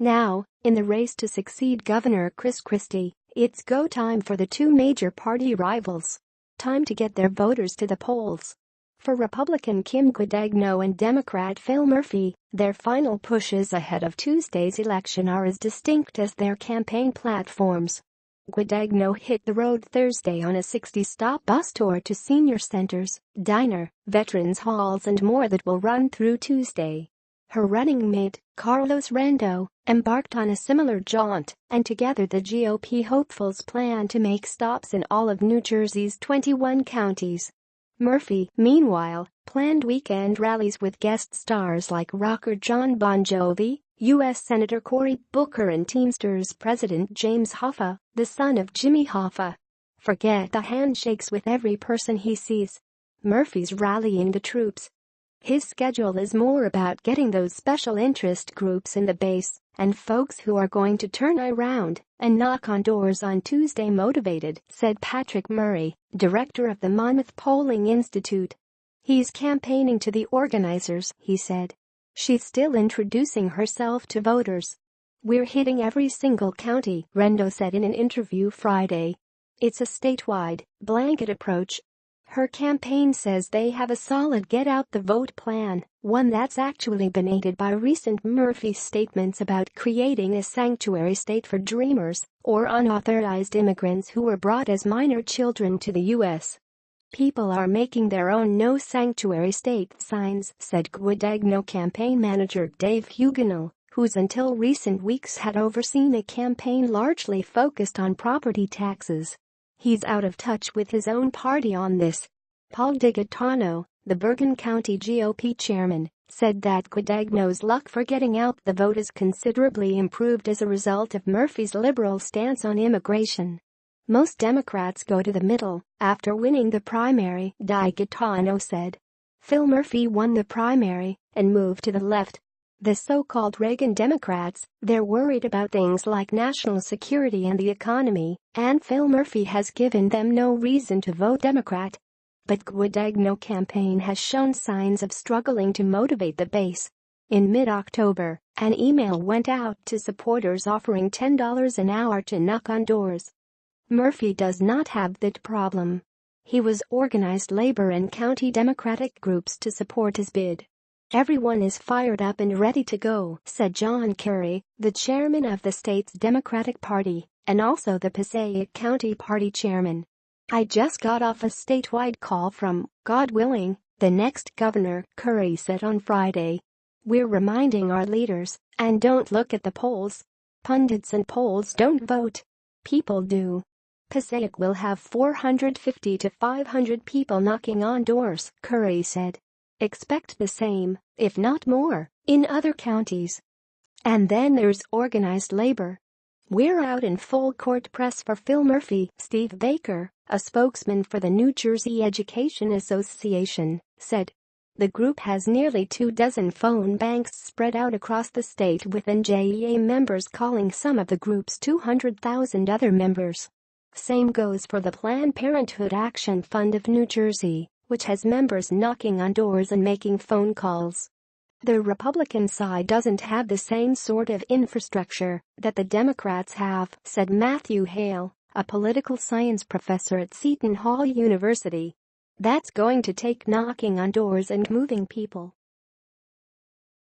Now, in the race to succeed Governor Chris Christie, it's go time for the two major party rivals. Time to get their voters to the polls. For Republican Kim Guadagno and Democrat Phil Murphy, their final pushes ahead of Tuesday's election are as distinct as their campaign platforms. Guadagno hit the road Thursday on a 60-stop bus tour to senior centers, diner, veterans halls and more that will run through Tuesday. Her running mate, Carlos Rando, embarked on a similar jaunt, and together the GOP hopefuls plan to make stops in all of New Jersey's 21 counties. Murphy, meanwhile, planned weekend rallies with guest stars like rocker John Bon Jovi, U.S. Senator Cory Booker and Teamsters President James Hoffa, the son of Jimmy Hoffa. Forget the handshakes with every person he sees. Murphy's rallying the troops. His schedule is more about getting those special interest groups in the base and folks who are going to turn around and knock on doors on Tuesday motivated, said Patrick Murray, director of the Monmouth Polling Institute. He's campaigning to the organizers, he said. She's still introducing herself to voters. We're hitting every single county, Rando said in an interview Friday. It's a statewide, blanket approach. Her campaign says they have a solid get-out-the-vote plan, one that's actually been aided by recent Murphy statements about creating a sanctuary state for dreamers or unauthorized immigrants who were brought as minor children to the U.S. People are making their own no sanctuary state signs, said Guadagno campaign manager Dave Huguenot, who's until recent weeks had overseen a campaign largely focused on property taxes. He's out of touch with his own party on this. Paul DiGaetano, the Bergen County GOP chairman, said that Guadagno's luck for getting out the vote is considerably improved as a result of Murphy's liberal stance on immigration. Most Democrats go to the middle after winning the primary, DiGaetano said. Phil Murphy won the primary and moved to the left. The so-called Reagan Democrats, they're worried about things like national security and the economy, and Phil Murphy has given them no reason to vote Democrat. But Guadagno campaign has shown signs of struggling to motivate the base. In mid-October, an email went out to supporters offering $10 an hour to knock on doors. Murphy does not have that problem. He was organized labor and county Democratic groups to support his bid. Everyone is fired up and ready to go, said John Kerry, the chairman of the state's Democratic Party, and also the Passaic County Party chairman. I just got off a statewide call from, God willing, the next governor, Kerry said on Friday. We're reminding our leaders, and don't look at the polls. Pundits and polls don't vote. People do. Passaic will have 450 to 500 people knocking on doors, Kerry said. Expect the same, if not more, in other counties. And then there's organized labor. We're out in full court press for Phil Murphy, Steve Baker, a spokesman for the New Jersey Education Association, said. The group has nearly 24 phone banks spread out across the state with NJEA members calling some of the group's 200,000 other members. Same goes for the Planned Parenthood Action Fund of New Jersey, which has members knocking on doors and making phone calls. The Republican side doesn't have the same sort of infrastructure that the Democrats have, said Matthew Hale, a political science professor at Seton Hall University. That's going to take knocking on doors and moving people.